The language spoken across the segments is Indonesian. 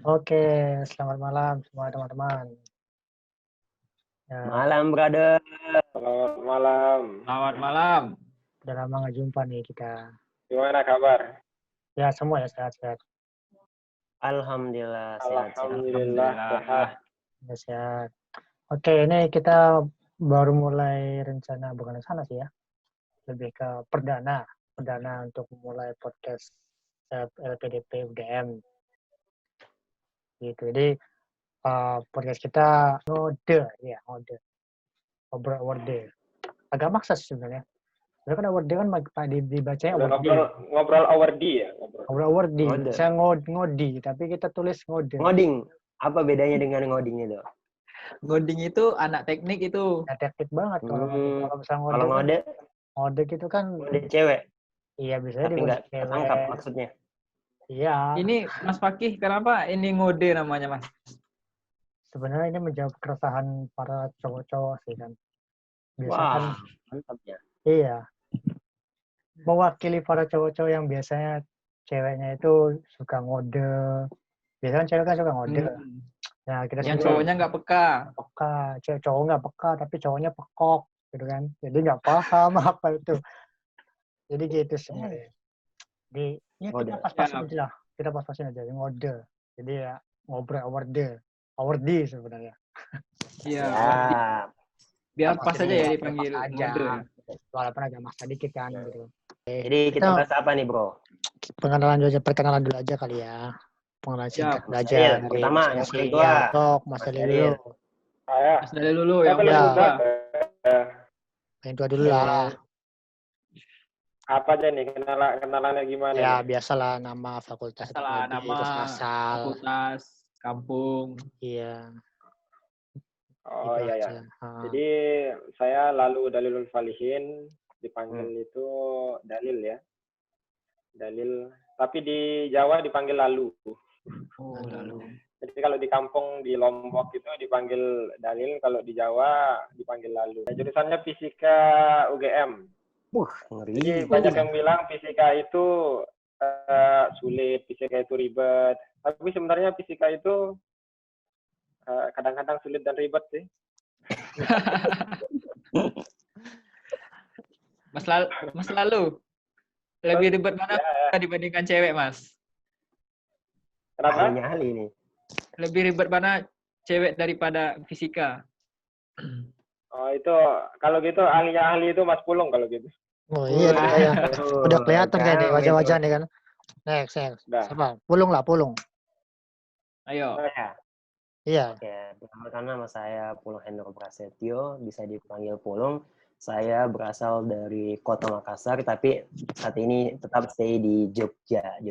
Oke, selamat malam semua teman-teman. Ya, Malam, brother. Selamat malam. Selamat malam. udah lama nggak jumpa nih kita. Gimana kabar? Ya, semua ya sehat-sehat. Alhamdulillah, sehat-sehat. Alhamdulillah sehat. Ya, sehat. Oke, ini kita baru mulai bukan rencana sih ya. Lebih ke perdana untuk memulai podcast LPDP UGM. Gitu. Jadi podcast kita ngode. Ngobrol. Agak maksa sih sebenarnya. Sebenarnya kan award kan dibacanya Udah award. ngobrol over ya. Award. Ngode. Saya ngodi, tapi kita tulis ngode. Ngoding. Apa bedanya dengan ngoding itu? Ngoding itu anak teknik itu. Ya, teknik banget kalau misalnya ngode. Kalau ngode, Ngode gitu kan. ngode cewek. Iya, biasanya Tapi nggak ketangkap maksudnya. Iya. Ini Mas Fakih, kenapa ini ngode namanya, Mas? Sebenarnya ini menjawab keresahan para cowok-cowok sih kan. Biasanya Wah, kan, mantap ya. iya. Mewakili para cowok-cowok yang biasanya ceweknya itu suka ngode. Biasanya kan cewek kan suka ngode. Nah, kita Yang sendiri cowoknya nggak peka. peka. Cowok nggak peka, tapi cowoknya pekok. Gitu kan. Jadi nggak paham apa itu. Jadi gitu sebenarnya. Jadi, ya kita Ngode. pas-pasin aja lah. Kita pas-pasin aja. Ngode. Jadi ya ngobrol award sebenarnya. Iya. Ya. Biar Pas pas aja aja, ya dipanggil pas aja. ngode. Ya. Walaupun agak maksa dikit kan gitu. Jadi kita bahas apa nih, bro? Perkenalan dulu aja kali ya. Pengenalan singkat Siap. dulu aja. Dalil, Dari pertama, Mas yang Dalil. paling tua. Ya, sok Mas Mas Dalil Dalil. dulu. Saya. Mas dari dulu Saya yang paling Ya. muda. Yang tua dulu lah. Apa aja nih kenalannya gimana? Ya, nih? biasalah nama fakultas. Salah prodi, nama, terus asal. fakultas, kampung. Iya. Oh Itu iya ya. aja. Jadi saya lalu Dalilul Falihin, dipanggil itu Dalil ya. Dalil. Tapi di Jawa dipanggil Lalu. Oh, lalu. Jadi kalau di kampung di Lombok itu dipanggil Dalil, kalau di Jawa dipanggil Lalu. Nah, jurusannya fisika UGM. Ngeri. Jadi banyak yang bilang fisika itu sulit, fisika itu ribet. Tapi sebenarnya fisika itu kadang-kadang sulit dan ribet sih. Mas lalu lebih ribet mana dibandingkan cewek, Mas? Kenapa? Ahlinya ahli nih. Lebih ribet mana cewek daripada fisika? Oh itu kalau gitu ahli itu Mas Pulung kalau gitu. Oh iya, udah kelihatan kayak nih wajah-wajah nih kan. Next. Udah. Siapa? Pulung. Ayo. Iya. Oke, perkenalkan nama saya Pulung Hendro Prasetyo, bisa dipanggil Pulung. Saya berasal dari Kota Makassar, tapi saat ini tetap stay di Jogja.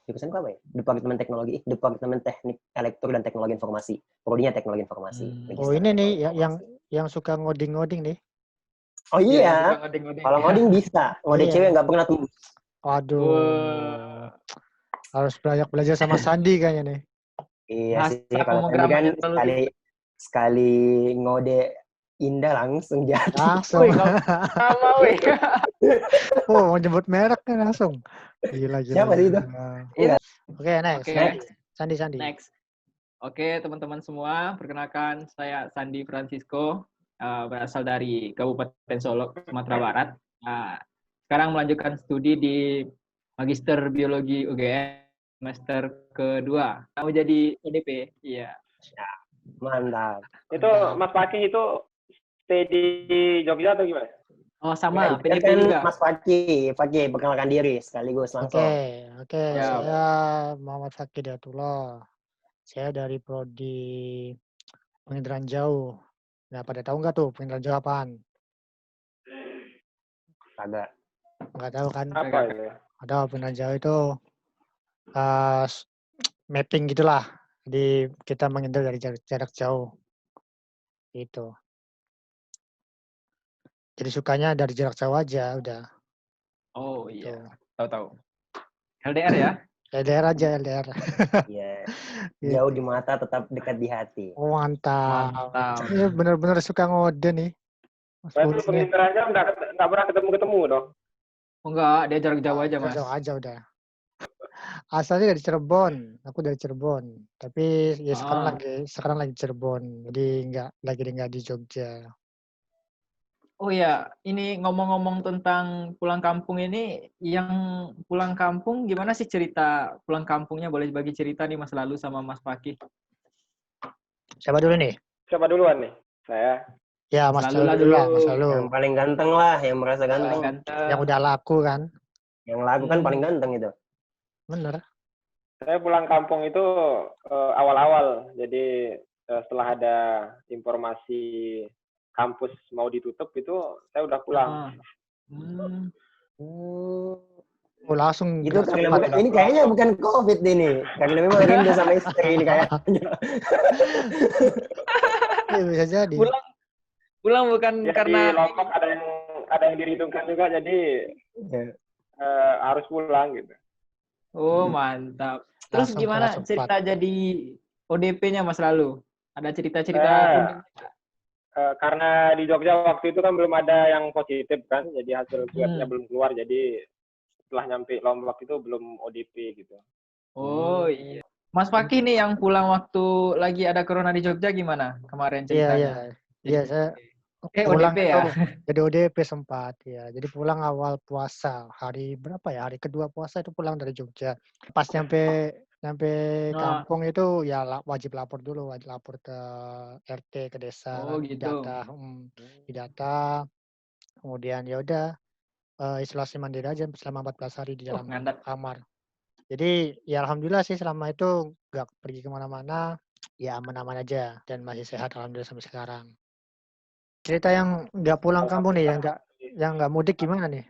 Jurusan apa ya? Departemen Teknik Elektro dan Teknologi Informasi. Prodinya Teknologi Informasi. Oh ini nih yang suka ngoding nih. Oh iya, Ngoding-ngoding. kalau ngoding bisa. Ngode Iya. cewek nggak pernah tembus. Waduh. Harus banyak belajar sama Sandi kayaknya nih. Iya Bahasa sih, kalau tadi kan pemrograman terlalu sekali ngode indah langsung jatuh. Langsung. Wih, sama wih. Oh, mau nyebut merek nih langsung. Gila. Siapa sih itu? Iya. Oke, next. Oke. Sandi. Next. Oke, teman-teman semua, perkenalkan saya Sandi Francisco, berasal dari Kabupaten Solok, Sumatera Barat. Sekarang melanjutkan studi di Magister Biologi UGM semester kedua. Mau jadi ODP, iya. Mantap. Itu Mas Fakih itu stay di Jogja atau gimana? Oh, sama, Kan PDP juga. Mas Fakih, perkenalkan diri sekaligus langsung. Oke. Ya. Saya Muhammad Fakih Diatullah. Saya dari prodi penginderaan jauh. Nah, pada tahu nggak tuh penginderaan jauh apaan? Kagak. Nggak tahu kan? Apa itu? Ada penginderaan jauh itu mapping gitulah. Jadi kita menghindar dari jarak jauh. Gitu. Jadi sukanya dari jarak jauh aja udah. Oh iya, Tuh. tahu. LDR ya? LDR aja, LDR. Iya. Gitu. Jauh di mata tetap dekat di hati. Oh, mantap. Mantap. Ini bener-bener suka ngode nih. Mas Berarti Pulung nih. penginderannya nggak pernah ketemu dong? Oh, enggak, dia jarak jauh aja, Mas. Jauh aja udah. Asalnya dari Cirebon, aku dari Cirebon. Tapi ya Ah. sekarang lagi Cirebon, jadi nggak di Jogja. Oh ya, ini ngomong-ngomong tentang pulang kampung ini, yang pulang kampung gimana sih cerita pulang kampungnya? Boleh bagi cerita nih Mas Lalu sama Mas Fakih. Siapa dulu nih? Siapa duluan nih? Saya. Ya, Mas Mas Lalu Lalu lah dulu dulu, lah, Mas Lalu. Yang paling ganteng lah, yang merasa paling ganteng. Yang ganteng. udah laku kan? Yang lagu kan paling ganteng itu. Bener. Saya pulang kampung itu awal-awal. Jadi setelah ada informasi kampus mau ditutup itu saya udah pulang. Ah. Hmm. Oh, langsung Itu gerak karena cepat bukan, ya. ini kayaknya bukan COVID ini, karena memang rindu sama istri ini kayaknya. Iya, bisa jadi. Pulang pulang bukan Ya di karena Lombok ada yang diperhitungkan juga, jadi Ya. harus pulang gitu. oh mantap. Terus Langsung gerak gimana cepat. cerita jadi ODP-nya Mas Lalu? Ada cerita-cerita Saya unik? karena di Jogja waktu itu kan belum ada yang positif kan, jadi hasil swabnya belum keluar, jadi setelah nyampe Lombok itu belum ODP gitu. Oh iya. Mas Fakih nih yang pulang waktu lagi ada corona di Jogja gimana kemarin Iya, iya. ceritanya? Iya, Jadi saya pulang ODP itu ya? jadi ODP sempat ya. Jadi pulang awal puasa, hari berapa ya? Hari kedua puasa itu pulang dari Jogja. Pas nyampe Nah, kampung itu ya wajib lapor dulu, wajib lapor ke RT, ke desa oh kan, gitu. didata. Kemudian ya udah isolasi mandiri aja selama 14 hari di Oh dalam ngandap. kamar. Jadi ya alhamdulillah sih selama itu nggak pergi kemana-mana, ya aman-aman aja dan masih sehat alhamdulillah sampai sekarang. Cerita yang nggak pulang kampung nih, yang nggak mudik gimana nih?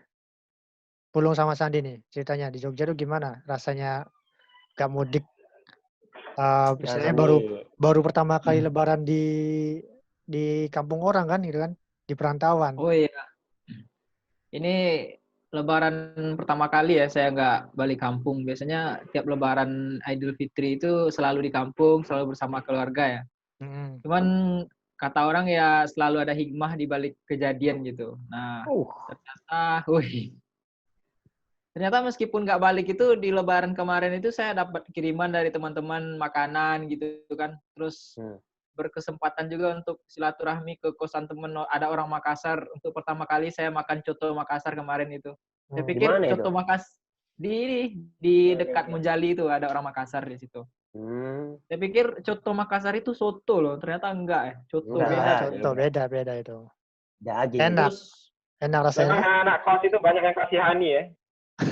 Pulung sama Sandi nih ceritanya di Jogja tuh gimana? Rasanya nggak mudik, Nah, istilahnya Sandi. baru pertama kali Lebaran di kampung orang kan gitu kan, di perantauan. Oh iya, ini Lebaran pertama kali ya saya nggak balik kampung. Biasanya tiap Lebaran Idul Fitri itu selalu di kampung, selalu bersama keluarga ya. Mm. Cuman kata orang ya selalu ada hikmah di balik kejadian gitu. Nah, ternyata, ternyata meskipun nggak balik itu di Lebaran kemarin itu saya dapat kiriman dari teman-teman makanan gitu kan. Terus berkesempatan juga untuk silaturahmi ke kosan temen, ada orang Makassar. Untuk pertama kali saya makan coto Makassar kemarin itu. Saya Di pikir mana itu? coto Makassar di dekat Munjali itu ada orang Makassar di situ. Saya pikir coto Makassar itu soto loh, ternyata enggak ya. Coto Enggak, beda Contoh coto. beda itu. daging. Enak, Terus enak Memang rasanya. anak-anak kos itu banyak yang kasihani ya.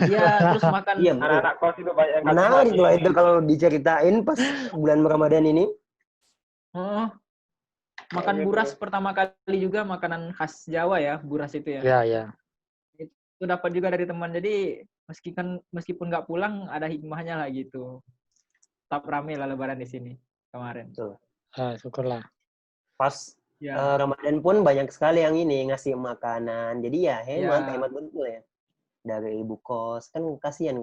iya, terus makan Iya, betul. Anak-anak kos itu banyak yang Menarik kasihani. loh itu kalau diceritain pas bulan Ramadan ini. makan Gitu. buras pertama kali juga, makanan khas Jawa ya, buras itu ya. Iya, iya. Itu dapat juga dari teman. Jadi meskipun nggak pulang ada hikmahnya lah gitu. Tetap rame lah Lebaran di sini kemarin. Betul. Syukurlah. Pas Ya, Ramadan pun banyak sekali yang ini ngasih makanan. Jadi ya hemat ya. betul ya. Dari ibu kos kan kasihan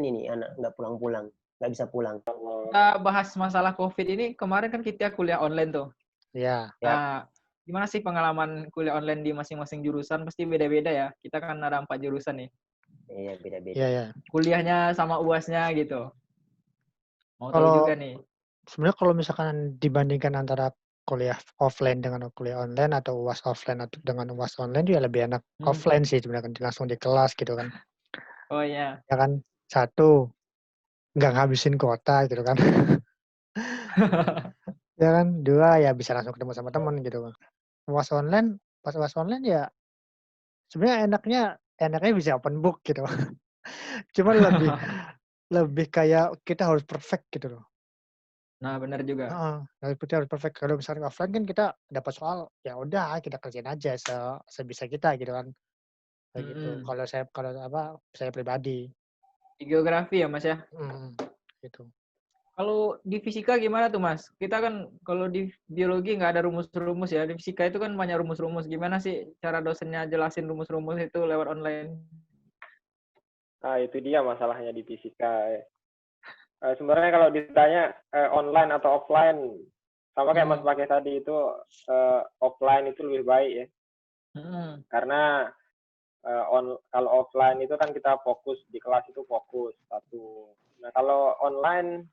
ini anak nggak pulang-pulang, nggak bisa pulang. Kita bahas masalah COVID ini, kemarin kan kita kuliah online tuh. Iya. Ya. Nah, gimana sih pengalaman kuliah online di masing-masing jurusan? Pasti beda-beda ya. Kita kan ada 4 jurusan nih. Iya, beda-beda. Iya, iya. Kuliahnya sama UASnya gitu. Mau tahu Kalau juga nih. sebenarnya kalau misalkan dibandingkan antara kuliah offline dengan kuliah online atau UAS offline atau dengan UAS online ya lebih enak offline sih sebenarnya kan langsung di kelas gitu kan. Oh iya. Ya kan, satu nggak ngabisin kuota gitu kan. Ya kan, dua ya bisa langsung ketemu sama teman gitu kan. Pas UAS online ya sebenarnya enaknya bisa open book gitu. Cuman lebih kayak kita harus perfect gitu loh. Nah, benar juga. Kita harus perfect. Kalau misalnya offline kan kita dapat soal, ya udah kita kerjain aja sebisa kita gitu kan. Kayak gitu. Kalau saya pribadi. Di geografi ya, Mas ya? Gitu. Kalau di fisika gimana tuh, Mas? Kita kan kalau di biologi nggak ada rumus-rumus ya. Di fisika itu kan banyak rumus-rumus. Gimana sih cara dosennya jelasin rumus-rumus itu lewat online? Nah, itu dia masalahnya di fisika. Sebenarnya kalau ditanya online atau offline, sama kayak Mas pakai tadi itu offline itu lebih baik ya. Karena kalau offline itu kan kita fokus di kelas itu fokus satu. online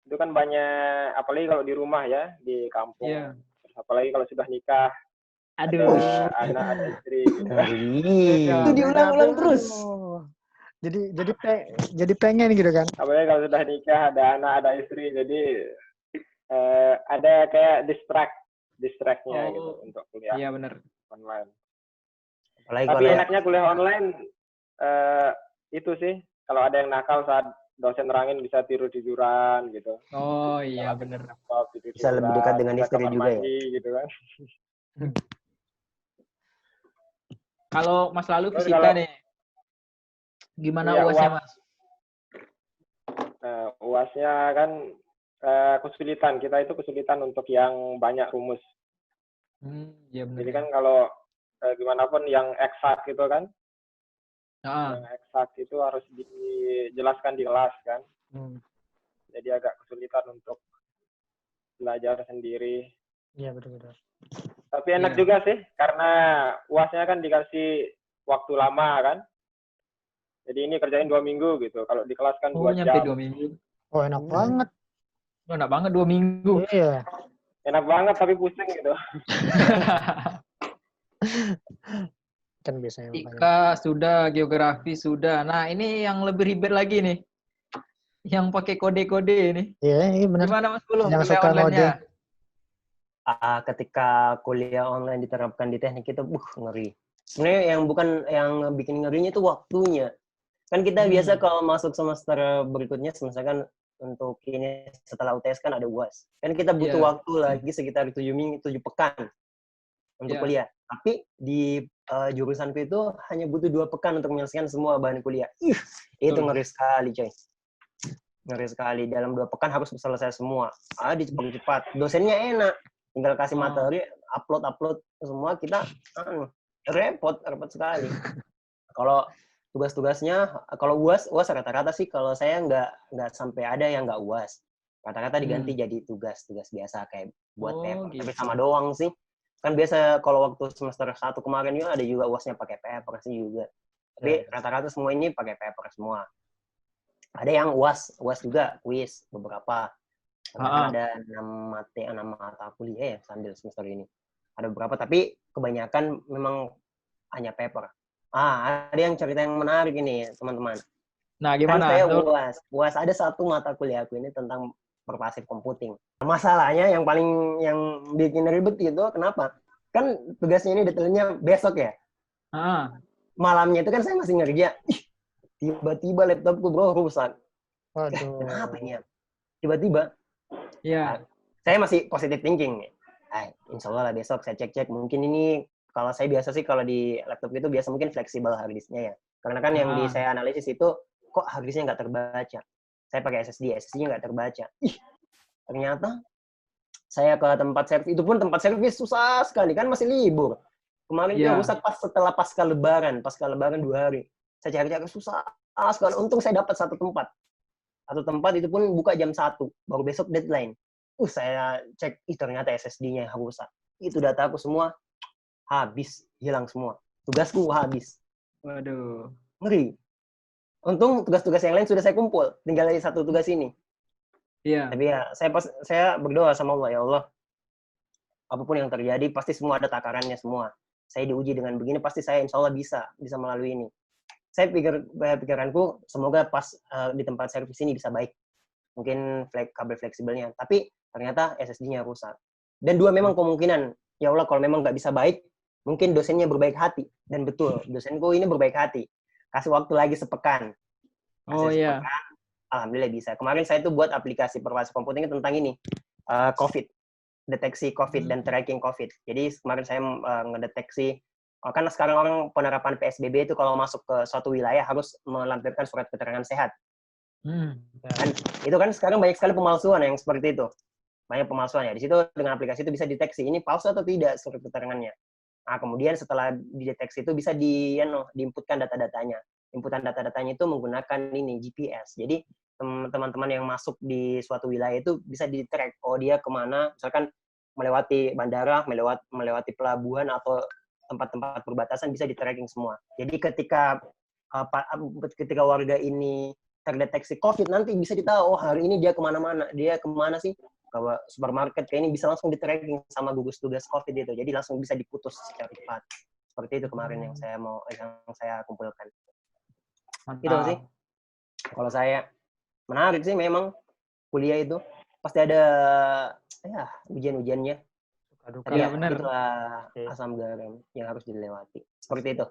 itu kan banyak, apalagi kalau di rumah ya, di kampung. Iya. Terus apalagi kalau sudah nikah, Aduh. ada anak, ada istri gitu. Ngeri. Beda, diulang-ulang beda, terus. aduh. Jadi pengen gitu kan. Apalagi kalau sudah nikah, ada anak, ada istri, jadi ada kayak distract-nya gitu Oh, untuk kuliah iya benar. online. Apalagi Tapi kalau enaknya kuliah online itu sih, kalau ada yang nakal saat dosen nerangin bisa tidur-tiduran gitu. Oh iya benar. bisa lebih dekat dengan bisa istri kamar juga ya. mandi gitu kan. Kalau Mas Lalu Terus fisika kalau- nih, gimana Iya, UAS-nya UAS. Mas? UAS-nya kan kesulitan, kita itu kesulitan untuk yang banyak rumus. Iya benar. Jadi kan kalau gimana pun yang eksak gitu kan, Ah, yang eksak itu harus dijelaskan di kelas kan. Jadi agak kesulitan untuk belajar sendiri. Iya betul-betul. Tapi enak Iya. juga sih, karena UAS-nya kan dikasih waktu lama kan. Jadi ini kerjain 2 minggu gitu. Kalau di kelas kan 2 nyampe jam. 2 minggu. Oh enak banget. Oh, enak banget 2 minggu. Iya. Enak banget tapi pusing gitu. Kan biasanya makanya. Fisika sudah, geografi sudah. Nah, ini yang lebih ribet lagi nih. Yang pakai kode-kode ini. Iya, ini benar. Gimana Mas Pulung Yang kuliah suka online-nya? Ketika kuliah online diterapkan di teknik itu, ngeri. Sebenarnya yang bikin ngerinya itu waktunya. Kan kita biasa kalau masuk semester berikutnya, misalkan untuk ini setelah UTS kan ada UAS. Kan kita butuh Iya. waktu lagi sekitar 7 pekan untuk Iya. kuliah. Tapi di jurusanku itu hanya butuh 2 pekan untuk menyelesaikan semua bahan kuliah. Itu ngeri sekali, coy. Ngeri sekali. Dalam 2 pekan harus selesai semua. Cepat-cepat. Dosennya enak. Tinggal kasih materi, upload semua, kita repot sekali. Kalau tugas-tugasnya, kalau UAS rata-rata sih kalau saya nggak sampai ada yang nggak UAS. Rata-rata diganti jadi tugas biasa kayak buat paper. Gitu. Tapi sama doang sih. Kan biasa kalau waktu semester 1 kemarin itu ada juga UAS-nya pakai paper sih juga. Tapi rata-rata semua ini pakai paper semua. Ada yang UAS juga, kuis beberapa. Kan ada 6 mata kuliah ya sambil semester ini. Ada beberapa, tapi kebanyakan memang hanya paper. Ada yang cerita yang menarik ini, teman-teman. Nah, gimana? Kan saya UAS ada satu mata kuliah aku ini tentang pervasive computing. Masalahnya yang bikin ribet itu kenapa? Kan tugasnya ini detailnya besok ya. Malamnya itu kan saya masih ngerja. Tiba-tiba laptopku bro rusak. Waduh. Kenapa ini ya? Tiba-tiba. Iya. Saya masih positive thinking nih. Insya Allah lah besok saya cek-cek. Mungkin ini kalau saya biasa sih kalau di laptop itu biasa mungkin fleksibel hard disknya ya. Karena kan yang saya analisis itu kok hard disknya nggak terbaca. Saya pakai SSD-nya nggak terbaca. Ternyata saya ke tempat servis, itu pun tempat servis susah sekali kan masih libur. Kemarin itu rusak setelah pasca lebaran 2 hari. Saya cari-cari susah sekali. Untung saya dapat satu tempat itu pun buka jam 1, baru besok deadline. Saya cek, ternyata SSD-nya rusak. Itu data aku semua habis, hilang semua. Tugasku habis. Waduh. Ngeri. Untung tugas-tugas yang lain sudah saya kumpul, tinggal lagi satu tugas ini. Iya. Tapi ya, saya berdoa sama Allah, ya Allah, apapun yang terjadi, pasti semua ada takarannya semua. Saya diuji dengan begini, pasti saya insya Allah bisa melalui ini. Saya pikiranku semoga pas di tempat servis ini bisa baik. Mungkin kabel fleksibelnya. Tapi ternyata SSD-nya rusak. Dan 2 memang kemungkinan. Ya Allah, kalau memang nggak bisa baik, mungkin dosennya berbaik hati. Dan betul, dosenku ini berbaik hati. Kasih waktu lagi sepekan. Iya. Alhamdulillah bisa. Kemarin saya tuh buat aplikasi pervasive computing tentang ini. COVID. Deteksi COVID dan tracking COVID. Jadi kemarin saya ngedeteksi. Kan sekarang orang penerapan PSBB itu kalau masuk ke suatu wilayah harus melampirkan surat keterangan sehat. Kan, itu kan sekarang banyak sekali pemalsuan yang seperti itu. Banyak pemalsuan ya. Di situ dengan aplikasi itu bisa deteksi ini palsu atau tidak surat keterangannya. Kemudian setelah dideteksi itu bisa diinputkan data-datanya. Inputan data-datanya itu menggunakan ini GPS. Jadi teman-teman yang masuk di suatu wilayah itu bisa di-track. Dia kemana, misalkan melewati bandara, melewati pelabuhan atau tempat-tempat perbatasan bisa di-tracking semua. Jadi ketika warga ini terdeteksi COVID, nanti bisa ditahu, oh hari ini dia kemana-mana, dia kemana sih, ke supermarket, kayak ini bisa langsung di-tracking sama gugus tugas COVID itu, jadi langsung bisa diputus secara cepat. Seperti itu kemarin yang saya kumpulkan. Mantap. Itu sih. Kalau saya, menarik sih memang kuliah itu. Pasti ada ya ujian-ujiannya. Duka-duka. Iya, Ya, benar. itulah Oke. asam garam yang harus dilewati. Seperti itu.